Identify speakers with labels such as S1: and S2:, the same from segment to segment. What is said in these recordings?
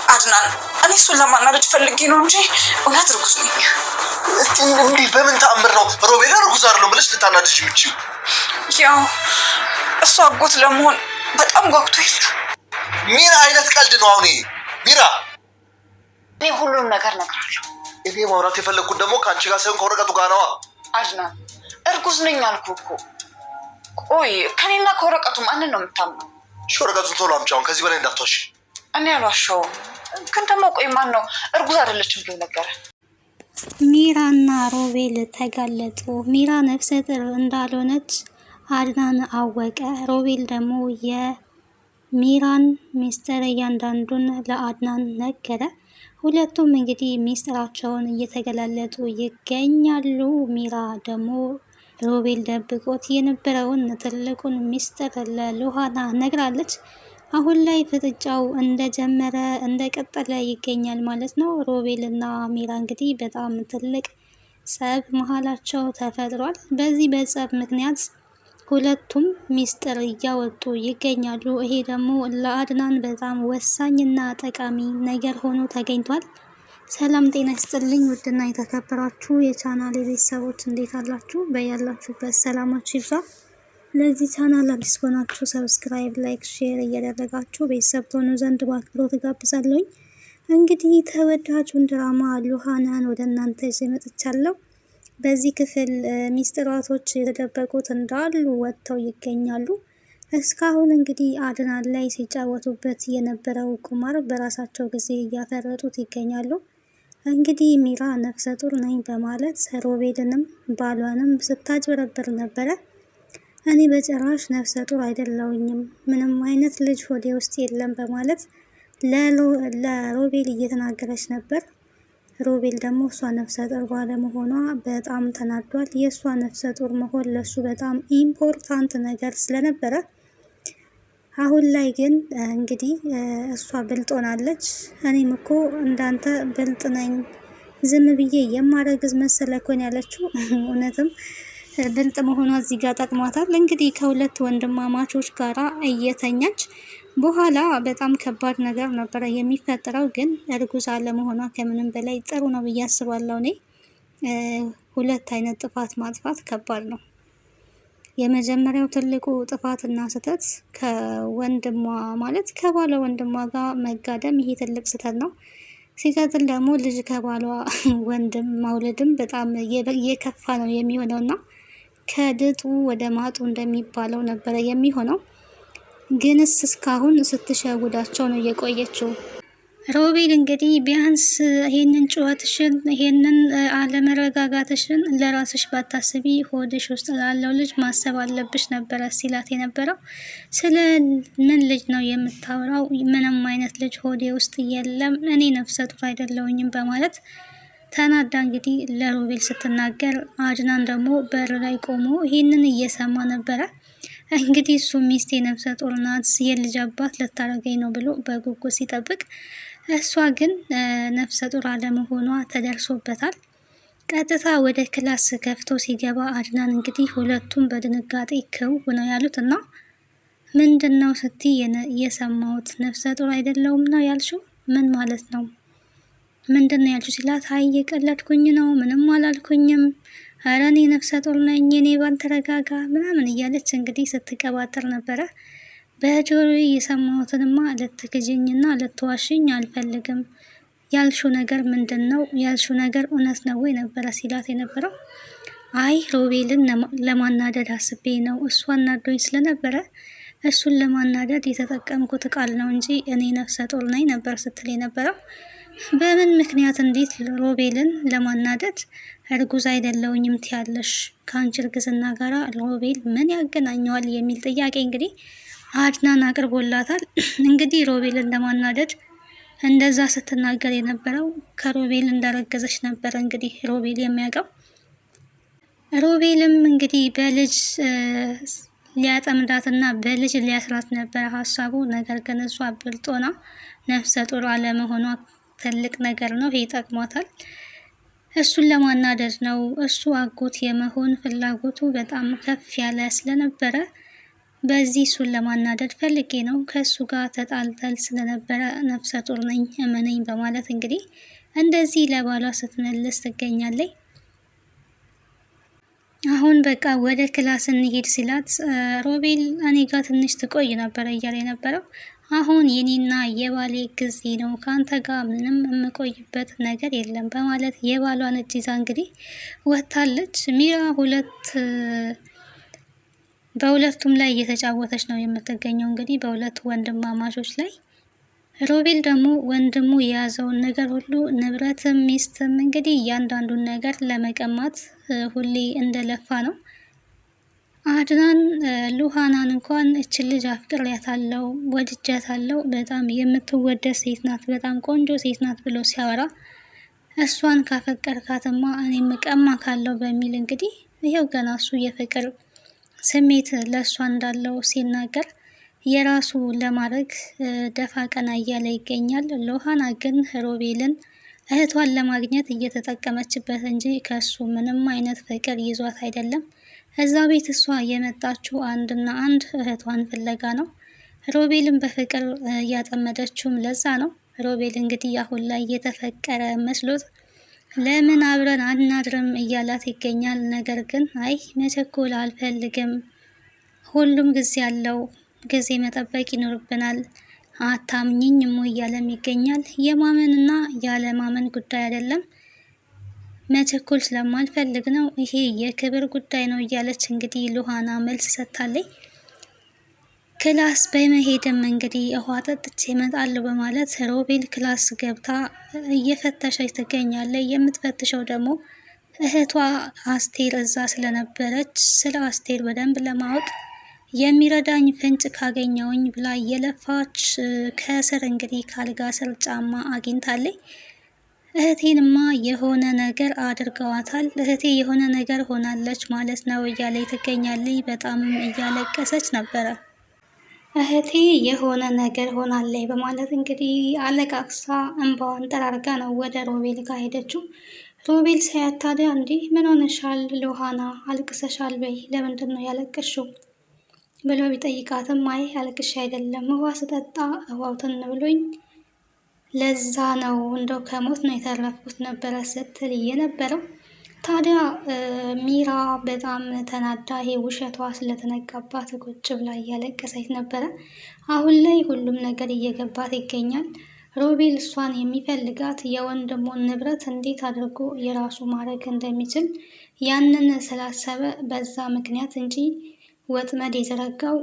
S1: አድናን እኔ እሱን ለማናደድ ፈልጌ ነው እንጂ እውነት እርጉዝ ነኝ።
S2: እንዲህ በምን ተአምር ነው ሮቤል እርጉዝ አይደለም ብለሽ ልታናድሽ የምትችይው?
S1: ያው እሱ አጎት ለመሆን በጣም ጓጉቶ የለ።
S2: ምን አይነት ቀልድ ነው አሁን ይሄ? ሚራ
S1: እኔ ሁሉንም ነገር እነግርሃለሁ።
S2: እኔ ማውራት የፈለግኩት ደግሞ ከአንቺ ጋር ሳይሆን ከወረቀቱ ጋር ነዋ።
S1: አድናን እርጉዝ ነኝ አልኩህ እኮ። ቆይ ከኔና ከወረቀቱ ማንን ነው የምታምነው?
S2: እሺ ወረቀቱን ቶሎ አምጪ፣ አሁን ከዚህ በላይ እንዳትዋሽ።
S1: እኔ አልዋሻውም፣ ግን ደግሞ ቆይ ማን ነው እርጉዝ አይደለችም ብሎ ነገረ?
S3: ሚራና ሮቤል ተጋለጡ። ሚራ ነፍሰ ጡር እንዳልሆነች አድናን አወቀ። ሮቤል ደግሞ የሚራን ሚስጥር እያንዳንዱን ለአድናን ነገረ። ሁለቱም እንግዲህ ሚስጥራቸውን እየተገላለጡ ይገኛሉ። ሚራ ደግሞ ሮቤል ደብቆት የነበረውን ትልቁን ሚስጥር ለሉሃና ነግራለች። አሁን ላይ ፍጥጫው እንደጀመረ እንደቀጠለ ይገኛል ማለት ነው። ሮቤል እና ሚራ እንግዲህ በጣም ትልቅ ጸብ መሀላቸው ተፈጥሯል። በዚህ በጸብ ምክንያት ሁለቱም ሚስጥር እያወጡ ይገኛሉ። ይሄ ደግሞ ለአድናን በጣም ወሳኝና ጠቃሚ ነገር ሆኖ ተገኝቷል። ሰላም ጤና ይስጥልኝ ውድና የተከበራችሁ የቻናሌ ቤተሰቦች እንዴት አላችሁ? በያላችሁበት ሰላማችሁ ይብዛ። ለዚህ ቻናል አዲስ ሆናችሁ ሰብስክራይብ፣ ላይክ፣ ሼር እያደረጋችሁ ቤተሰብ ትሆኑ ዘንድ በአክብሮት እጋብዛለሁኝ። እንግዲህ ተወዳጁን ድራማ ሉሃናን ወደ እናንተ ይዤ መጥቻለሁ። በዚህ ክፍል ሚስጥራቶች የተደበቁት እንዳሉ ወጥተው ይገኛሉ። እስካሁን እንግዲህ አድናን ላይ ሲጫወቱበት የነበረው ቁማር በራሳቸው ጊዜ እያፈረጡት ይገኛሉ። እንግዲህ ሚራ ነፍሰ ጡር ነኝ በማለት ሮቤልንም ባሏንም ስታጭበረብር ነበረ። እኔ በጭራሽ ነፍሰ ጡር አይደለሁኝም፣ ምንም አይነት ልጅ ሆዴ ውስጥ የለም በማለት ለሮቤል እየተናገረች ነበር። ሮቤል ደግሞ እሷ ነፍሰ ጡር ባለመሆኗ በጣም ተናዷል። የእሷ ነፍሰ ጡር መሆን ለሱ በጣም ኢምፖርታንት ነገር ስለነበረ አሁን ላይ ግን እንግዲህ እሷ ብልጥ ሆናለች። እኔም እኮ እንዳንተ ብልጥ ነኝ፣ ዝም ብዬ የማረግዝ መሰለኮን ያለችው እውነትም ብልጥ መሆኗ እዚህ ጋር ጠቅሟታል። እንግዲህ ከሁለት ወንድማማቾች ጋራ እየተኛች በኋላ በጣም ከባድ ነገር ነበረ የሚፈጠረው፣ ግን እርጉዝ አለመሆኗ ከምንም በላይ ጥሩ ነው ብዬ አስባለሁ። እኔ ሁለት አይነት ጥፋት ማጥፋት ከባድ ነው። የመጀመሪያው ትልቁ ጥፋትና ስህተት ከወንድሟ ማለት ከባሏ ወንድሟ ጋር መጋደም፣ ይሄ ትልቅ ስህተት ነው። ሲቀጥል ደግሞ ልጅ ከባሏ ወንድም መውለድም በጣም የከፋ ነው የሚሆነው እና ከድጡ ወደ ማጡ እንደሚባለው ነበረ የሚሆነው። ግንስ እስካሁን ስትሸውዳቸው ነው የቆየችው። ሮቤል እንግዲህ ቢያንስ ይሄንን ጩኸትሽን ይሄንን አለመረጋጋትሽን ለራስሽ ባታስቢ ሆድሽ ውስጥ ላለው ልጅ ማሰብ አለብሽ ነበረ ሲላት የነበረው። ስለ ምን ልጅ ነው የምታወራው? ምንም አይነት ልጅ ሆዴ ውስጥ የለም፣ እኔ ነፍሰ ጡር አይደለሁኝም በማለት ተናዳ እንግዲህ ለሮቤል ስትናገር፣ አድናን ደግሞ በር ላይ ቆሞ ይሄንን እየሰማ ነበረ። እንግዲህ እሱ ሚስቴ ነፍሰ ጡር ናት፣ የልጅ አባት ልታረገኝ ነው ብሎ በጉጉት ሲጠብቅ፣ እሷ ግን ነፍሰ ጡር አለመሆኗ ተደርሶበታል። ቀጥታ ወደ ክላስ ከፍቶ ሲገባ አድናን እንግዲህ ሁለቱም በድንጋጤ ክው ነው ያሉት እና ምንድን ነው ስትይ የሰማሁት ነፍሰ ጡር አይደለሁም ነው ያልሽው? ምን ማለት ነው? ምንድን ነው ያልሽው ሲላት፣ አይ የቀለድኩኝ ነው፣ ምንም አላልኩኝም፣ ኧረ እኔ ነፍሰ ጡር ነኝ፣ እኔ ባልተረጋጋ ምናምን እያለች እንግዲህ ስትቀባጥር ነበረ። በጆሮ የሰማሁትንማ ልትክጅኝና ልትዋሽኝ አልፈልግም፣ ያልሽው ነገር ምንድን ነው? ያልሽው ነገር እውነት ነው ወይ ነበረ ሲላት የነበረው። አይ ሮቤልን ለማናደድ አስቤ ነው፣ እሱ አናዶኝ ስለነበረ እሱን ለማናደድ የተጠቀምኩት ቃል ነው እንጂ እኔ ነፍሰ ጡር ነኝ ነበር ስትል የነበረው። በምን ምክንያት እንዴት ሮቤልን ለማናደድ እርጉዝ አይደለሁኝም ትያለሽ? ከአንቺ እርግዝና ጋራ ሮቤል ምን ያገናኘዋል የሚል ጥያቄ እንግዲህ አድናን አቅርቦላታል። እንግዲህ ሮቤልን ለማናደድ እንደዛ ስትናገር የነበረው ከሮቤል እንዳረገዘች ነበረ እንግዲህ ሮቤል የሚያውቀው። ሮቤልም እንግዲህ በልጅ ሊያጠምዳትና በልጅ ሊያስራት ነበረ ሀሳቡ። ነገር ግን እሷ ብልጦና ነፍሰ ጡር አለመሆኗ ትልቅ ነገር ነው። ይሄ ይጠቅሟታል። እሱን ለማናደድ ነው። እሱ አጎት የመሆን ፍላጎቱ በጣም ከፍ ያለ ስለነበረ በዚህ እሱን ለማናደድ ፈልጌ ነው። ከእሱ ጋር ተጣልተል ስለነበረ ነፍሰ ጡር ነኝ እመነኝ በማለት እንግዲህ እንደዚህ ለባሏ ስትመልስ ትገኛለች። አሁን በቃ ወደ ክላስ እንሄድ ሲላት ሮቤል እኔ ጋር ትንሽ ትቆይ ነበረ እያለ የነበረው አሁን የኔና የባሌ ጊዜ ነው፣ ከአንተ ጋር ምንም የምቆይበት ነገር የለም በማለት የባሏን እጅ ይዛ እንግዲህ ወጥታለች። ሚራ በሁለቱም ላይ እየተጫወተች ነው የምትገኘው እንግዲህ በሁለት ወንድማማቾች ላይ። ሮቤል ደግሞ ወንድሙ የያዘውን ነገር ሁሉ ንብረትም ሚስትም እንግዲህ እያንዳንዱን ነገር ለመቀማት ሁሌ እንደለፋ ነው። አድናን ሉሃናን እንኳን እችን ልጅ አፍቅሬያታለሁ፣ ወድጃታለሁ፣ በጣም የምትወደድ ሴት ናት፣ በጣም ቆንጆ ሴት ናት ብሎ ሲያወራ እሷን ካፈቀርካትማ እኔም ቀማ ካለው በሚል እንግዲህ ይኸው ገና እሱ የፍቅር ስሜት ለእሷ እንዳለው ሲናገር የራሱ ለማድረግ ደፋ ቀና እያለ ይገኛል። ሉሃና ግን ሮቤልን እህቷን ለማግኘት እየተጠቀመችበት እንጂ ከሱ ምንም አይነት ፍቅር ይዟት አይደለም። እዛ ቤት እሷ የመጣችው አንድና አንድ እህቷን ፍለጋ ነው። ሮቤልን በፍቅር እያጠመደችውም ለዛ ነው። ሮቤል እንግዲህ አሁን ላይ እየተፈቀረ መስሎት ለምን አብረን አናድርም እያላት ይገኛል። ነገር ግን አይ መቸኮል አልፈልግም፣ ሁሉም ጊዜ አለው፣ ጊዜ መጠበቅ ይኖርብናል፣ አታምኝም እያለም ይገኛል። የማመንና ያለማመን ጉዳይ አይደለም፣ መቸኮል ስለማልፈልግ ነው፣ ይሄ የክብር ጉዳይ ነው እያለች እንግዲህ ሉሃና መልስ ሰጥታለች። ክላስ በመሄድም እንግዲህ ውሃ ጠጥቼ እመጣለሁ በማለት ሮቤል ክላስ ገብታ እየፈተሸች ትገኛለች። የምትፈትሸው ደግሞ እህቷ አስቴር እዛ ስለነበረች ስለ አስቴር በደንብ ለማወቅ የሚረዳኝ ፍንጭ ካገኘውኝ ብላ እየለፋች ከስር እንግዲህ ካልጋ ስር ጫማ አግኝታለች። እህቴንማ የሆነ ነገር አድርገዋታል፣ እህቴ የሆነ ነገር ሆናለች ማለት ነው እያለች ትገኛለች። በጣምም እያለቀሰች ነበረ። እህቴ የሆነ ነገር ሆናለች በማለት እንግዲህ አለቃቅሳ እንባዋን ጠራርጋ ነው ወደ ሮቤል ጋር ሄደችው። ሮቤል ሳያት ታዲያ እንዲህ ምን ሆነሻል ሉሃና፣ አልቅሰሻል በይ፣ ለምንድን ነው ያለቀሽው ብሎ ቢጠይቃትም አይ አልቅሽ አይደለም ውሃ ስጠጣ ውሃው ትን ብሎኝ ለዛ ነው እንደው ከሞት ነው የተረፍኩት ነበረ ስትል የነበረው። ታዲያ ሚራ በጣም ተናዳ ይሄ ውሸቷ ስለተነቃባት ቁጭ ብላ እያለቀሰች ነበረ። አሁን ላይ ሁሉም ነገር እየገባት ይገኛል። ሮቤል እሷን የሚፈልጋት የወንድሙን ንብረት እንዴት አድርጎ የራሱ ማድረግ እንደሚችል ያንን ስላሰበ በዛ ምክንያት እንጂ ወጥመድ የዘረጋው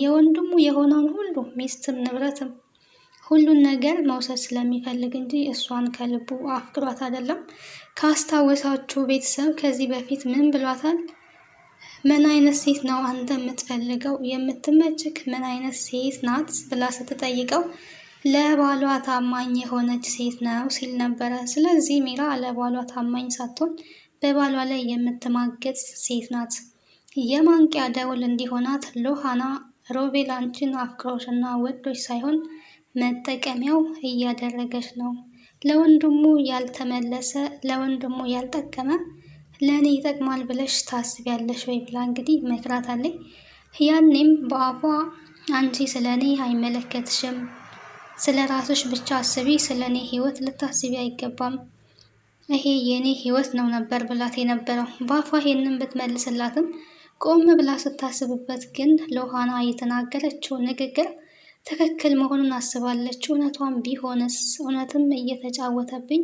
S3: የወንድሙ የሆነውን ሁሉ ሚስትም ንብረትም ሁሉን ነገር መውሰድ ስለሚፈልግ እንጂ እሷን ከልቡ አፍቅሯት አይደለም። ካስታወሳችሁ ቤተሰብ ከዚህ በፊት ምን ብሏታል? ምን አይነት ሴት ነው አንተ የምትፈልገው? የምትመችክ ምን አይነት ሴት ናት ብላ ስትጠይቀው ለባሏ ታማኝ የሆነች ሴት ነው ሲል ነበረ። ስለዚህ ሚራ ለባሏ ታማኝ ሳትሆን በባሏ ላይ የምትማገጥ ሴት ናት። የማንቂያ ደውል እንዲሆናት ሉሃና ሮቤል አንቺን አፍቅሮሽና ወዶች ሳይሆን መጠቀሚያው እያደረገች ነው። ለወንድሙ ያልተመለሰ ለወንድሙ ያልጠቀመ ለእኔ ይጠቅማል ብለሽ ታስቢያለሽ ወይ ብላ እንግዲህ መክራታለች። ያኔም በአፏ አንቺ ስለ እኔ አይመለከትሽም፣ ስለ ራስሽ ብቻ አስቢ፣ ስለ እኔ ህይወት ልታስቢ አይገባም፣ ይሄ የእኔ ህይወት ነው ነበር ብላት የነበረው። በአፏ ይሄንን ብትመልስላትም ቆም ብላ ስታስብበት ግን ሉሃና የተናገረችው ንግግር ትክክል መሆኑን አስባለች። እውነቷን ቢሆንስ፣ እውነትም እየተጫወተብኝ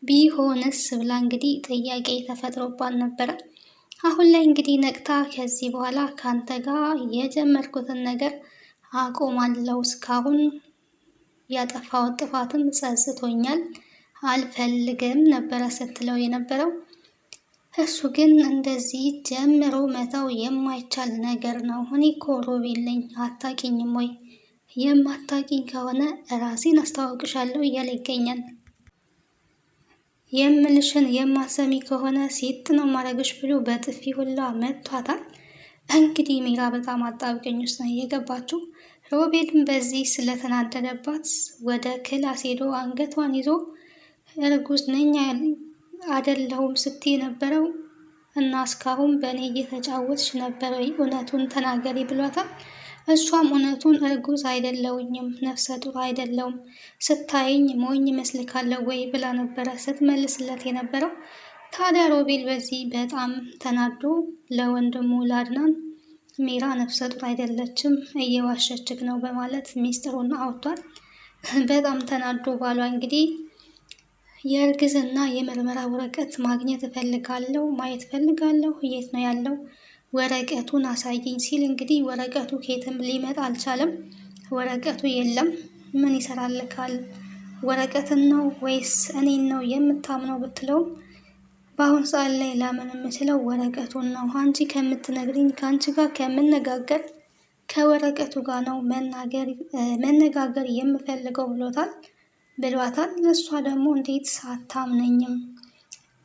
S3: ቢሆንስ ብላ እንግዲህ ጥያቄ ተፈጥሮባት ነበረ። አሁን ላይ እንግዲህ ነቅታ ከዚህ በኋላ ከአንተ ጋር የጀመርኩትን ነገር አቆማለሁ፣ እስካሁን ያጠፋው ጥፋትም ጸጽቶኛል፣ አልፈልግም ነበረ ስትለው የነበረው። እሱ ግን እንደዚህ ጀምሮ መተው የማይቻል ነገር ነው። እኔ እኮ ሮቤል ነኝ፣ አታውቂኝም ወይ? የማታውቂኝ ከሆነ ራሴን አስተዋውቅሻለሁ እያለ ይገኛል። የምልሽን የማሰሚ ከሆነ ሴት ነው ማድረግሽ ብሎ በጥፊ ሁላ መቷታል። እንግዲህ ሚራ በጣም አጣብቀኝ ውስጥ ነው የገባችው። ሮቤልም በዚህ ስለተናደደባት ወደ ክላስ ሄዶ አንገቷን ይዞ እርጉዝ ነኝ አይደለሁም ስትይ የነበረው እና እስካሁን በእኔ እየተጫወትሽ ነበር ወይ? እውነቱን ተናገሪ ብሏታል። እሷም እውነቱን እርጉዝ አይደለውኝም፣ ነፍሰ ጡር አይደለውም፣ ስታይኝ ሞኝ መስልካለሁ ወይ ብላ ነበረ ስትመልስለት የነበረው። ታዲያ ሮቤል በዚህ በጣም ተናዶ ለወንድሙ ለአድናን ሚራ ነፍሰ ጡር አይደለችም እየዋሸችግ ነው በማለት ሚስጥሩን አውጥቷል። በጣም ተናዶ ባሏ እንግዲህ የእርግዝና የምርመራ ወረቀት ማግኘት እፈልጋለሁ፣ ማየት እፈልጋለሁ፣ የት ነው ያለው? ወረቀቱን አሳየኝ ሲል እንግዲህ ወረቀቱ ከየትም ሊመጣ አልቻለም። ወረቀቱ የለም። ምን ይሰራልካል? ወረቀትን ነው ወይስ እኔን ነው የምታምነው ብትለውም በአሁን ሰዓት ላይ ላምን የምችለው ወረቀቱን ነው። አንቺ ከምትነግሪኝ ከአንቺ ጋር ከምነጋገር ከወረቀቱ ጋር ነው መነጋገር የምፈልገው ብሏታል። እሷ ደግሞ እንዴት አታምነኝም?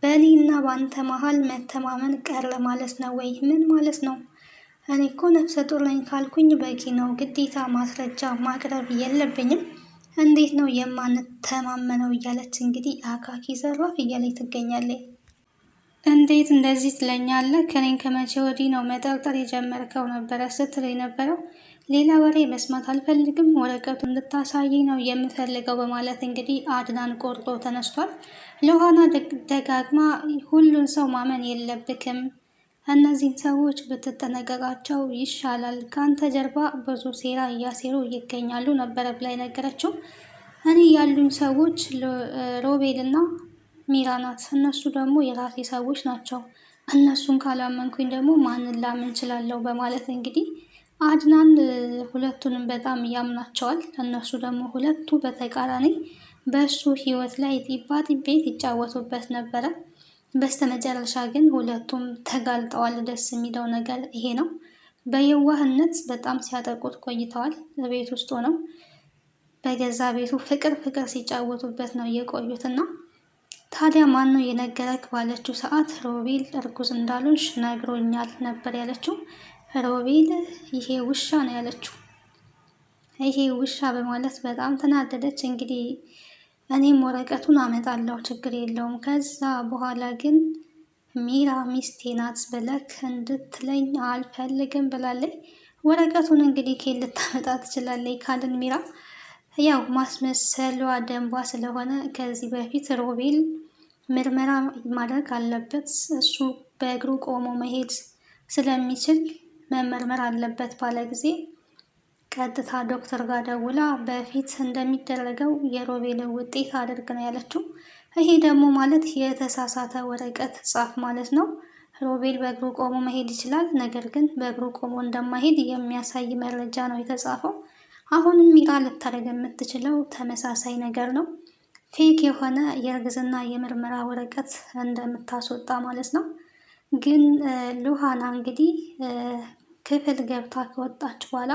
S3: በእኔና በአንተ መሀል መተማመን ቀረ ማለት ነው ወይ? ምን ማለት ነው? እኔ እኮ ነፍሰ ጡር ነኝ ካልኩኝ በቂ ነው። ግዴታ ማስረጃ ማቅረብ የለብኝም። እንዴት ነው የማንተማመነው? እያለች እንግዲህ አካኪ ዘራፍ እያለች ትገኛለች። እንዴት እንደዚህ ትለኛለህ? ከኔን ከመቼ ወዲህ ነው መጠርጠር የጀመርከው? ነበረ ስትል የነበረው። ሌላ ወሬ መስማት አልፈልግም፣ ወረቀቱ እንድታሳየኝ ነው የምፈልገው በማለት እንግዲህ አድናን ቆርጦ ተነስቷል። ለውሃና ደጋግማ ሁሉን ሰው ማመን የለብክም፣ እነዚህን ሰዎች ብትጠነቀቃቸው ይሻላል፣ ከአንተ ጀርባ ብዙ ሴራ እያሴሩ ይገኛሉ ነበረ ብላ ነገረችው። እኔ ያሉኝ ሰዎች ሮቤልና ሚራ ናት። እነሱ ደግሞ የራሴ ሰዎች ናቸው። እነሱን ካላመንኩኝ ደግሞ ማንን ላምን እችላለሁ? በማለት እንግዲህ አድናን ሁለቱንም በጣም ያምናቸዋል። እነሱ ደግሞ ሁለቱ በተቃራኒ በእሱ ህይወት ላይ ጢባ ጢቤት ይጫወቱበት ነበረ። በስተመጨረሻ ግን ሁለቱም ተጋልጠዋል። ደስ የሚለው ነገር ይሄ ነው። በየዋህነት በጣም ሲያጠቁት ቆይተዋል። ቤት ውስጥ ሆነው በገዛ ቤቱ ፍቅር ሲጫወቱበት ነው የቆዩትና ታዲያ ማን ነው የነገረክ ባለችው ሰዓት ሮቤል እርጉዝ እንዳሉሽ ነግሮኛል ነበር ያለችው። ሮቤል ይሄ ውሻ ነው ያለችው። ይሄ ውሻ በማለት በጣም ተናደደች። እንግዲህ እኔም ወረቀቱን አመጣለሁ ችግር የለውም፣ ከዛ በኋላ ግን ሚራ ሚስቴ ናት ብለክ እንድትለኝ አልፈልግም ብላለች። ወረቀቱን እንግዲህ ከየት ልታመጣ ትችላለች ካልን ሚራ ያው ማስመሰሏ ደንቧ ስለሆነ ከዚህ በፊት ሮቤል ምርመራ ማድረግ አለበት። እሱ በእግሩ ቆሞ መሄድ ስለሚችል መመርመር አለበት ባለ ጊዜ ቀጥታ ዶክተር ጋር ደውላ በፊት እንደሚደረገው የሮቤል ውጤት አድርግ ነው ያለችው። ይሄ ደግሞ ማለት የተሳሳተ ወረቀት ጻፍ ማለት ነው። ሮቤል በእግሩ ቆሞ መሄድ ይችላል፣ ነገር ግን በእግሩ ቆሞ እንደማይሄድ የሚያሳይ መረጃ ነው የተጻፈው። አሁንም ሚራ ልታደርግ የምትችለው ተመሳሳይ ነገር ነው። ፌክ የሆነ የእርግዝና የምርመራ ወረቀት እንደምታስወጣ ማለት ነው። ግን ሉሃና እንግዲህ ክፍል ገብታ ከወጣች በኋላ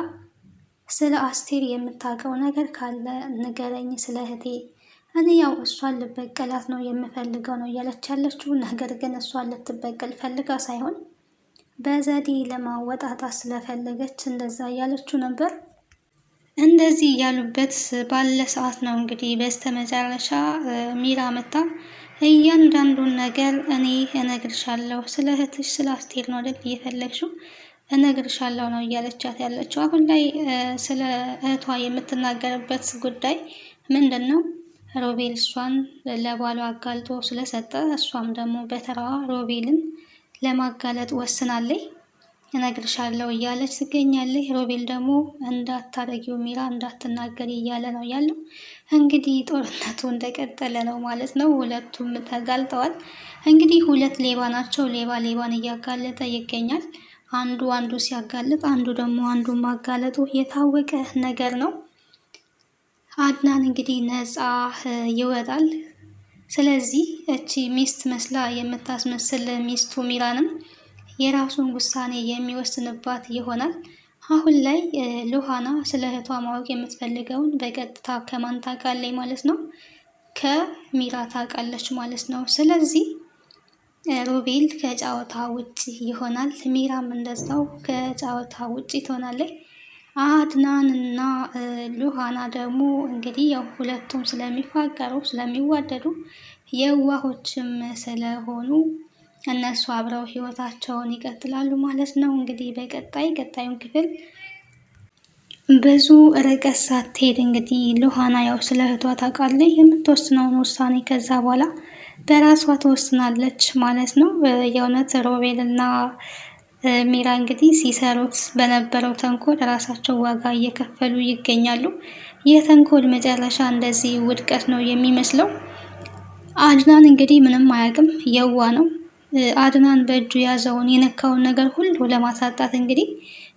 S3: ስለ አስቴር የምታውቀው ነገር ካለ ንገረኝ፣ ስለ እህቴ። እኔ ያው እሷን ልበቀላት ነው የምፈልገው ነው እያለች ያለችው። ነገር ግን እሷን ልትበቀል ፈልጋ ሳይሆን በዘዴ ለማወጣጣት ስለፈለገች እንደዛ እያለችው ነበር። እንደዚህ እያሉበት ባለ ሰዓት ነው እንግዲህ በስተመጨረሻ ሚራ መታ እያንዳንዱን ነገር እኔ እነግርሻለሁ፣ ስለ እህትሽ ስለ አስቴር ነው አይደል እየፈለግሽው? እነግርሻለሁ ነው እያለቻት ያለችው። አሁን ላይ ስለ እህቷ የምትናገርበት ጉዳይ ምንድን ነው? ሮቤል እሷን ለባሏ አጋልጦ ስለሰጠ እሷም ደግሞ በተራዋ ሮቤልን ለማጋለጥ ወስናለች። እነግርሻለሁ እያለች ትገኛለች። ሮቤል ደግሞ እንዳታረጊው ሚራ እንዳትናገሪ እያለ ነው ያለው። እንግዲህ ጦርነቱ እንደቀጠለ ነው ማለት ነው። ሁለቱም ተጋልጠዋል። እንግዲህ ሁለት ሌባ ናቸው። ሌባ ሌባን እያጋለጠ ይገኛል። አንዱ ሲያጋልጥ፣ አንዱ ደግሞ አንዱ ማጋለጡ የታወቀ ነገር ነው። አድናን እንግዲህ ነፃ ይወጣል። ስለዚህ እቺ ሚስት መስላ የምታስመስል ሚስቱ ሚራንም የራሱን ውሳኔ የሚወስንባት ይሆናል። አሁን ላይ ሉሃና ስለ እህቷ ማወቅ የምትፈልገውን በቀጥታ ከማን ታውቃለች ማለት ነው? ከሚራ ታውቃለች ማለት ነው። ስለዚህ ሮቤል ከጨዋታ ውጭ ይሆናል። ሚራም እንደዛው ከጨዋታ ውጭ ትሆናለች። አድናን እና ሉሃና ደግሞ እንግዲህ ያው ሁለቱም ስለሚፋቀሩ ስለሚዋደዱ የዋሆችም ስለሆኑ እነሱ አብረው ህይወታቸውን ይቀጥላሉ ማለት ነው። እንግዲህ ቀጣዩን ክፍል ብዙ ርቀት ሳትሄድ እንግዲህ ሉሃና ያው ስለ እህቷ ታውቃለች። የምትወስነውን ውሳኔ ከዛ በኋላ በራሷ ትወስናለች ማለት ነው። የእውነት ሮቤል እና ሚራ እንግዲህ ሲሰሩት በነበረው ተንኮል ራሳቸው ዋጋ እየከፈሉ ይገኛሉ። የተንኮል መጨረሻ እንደዚህ ውድቀት ነው የሚመስለው። አድናን እንግዲህ ምንም አያውቅም፣ የዋ ነው። አድናን በእጁ የያዘውን የነካውን ነገር ሁሉ ለማሳጣት እንግዲህ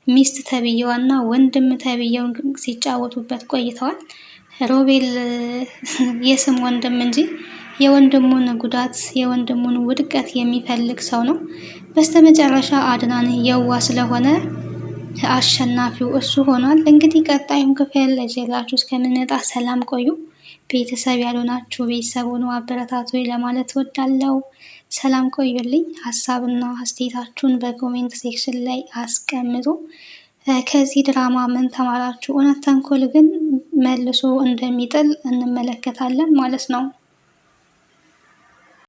S3: ሚስት ተብዬዋና ወንድም ተብዬው ሲጫወቱበት ቆይተዋል። ሮቤል የስም ወንድም እንጂ የወንድሙን ጉዳት የወንድሙን ውድቀት የሚፈልግ ሰው ነው። በስተመጨረሻ አድናን የዋ ስለሆነ አሸናፊው እሱ ሆኗል። እንግዲህ ቀጣዩን ክፍል ይዤላችሁ እስከምንመጣ ሰላም ቆዩ። ቤተሰብ ያልሆናችሁ ቤተሰብ ሆኖ አበረታቱ ለማለት እወዳለሁ። ሰላም ቆዩልኝ። ሀሳብና አስተያየታችሁን በኮሜንት ሴክሽን ላይ አስቀምጡ። ከዚህ ድራማ ምን ተማራችሁ? እውነት ተንኮል ግን መልሶ እንደሚጥል እንመለከታለን ማለት ነው።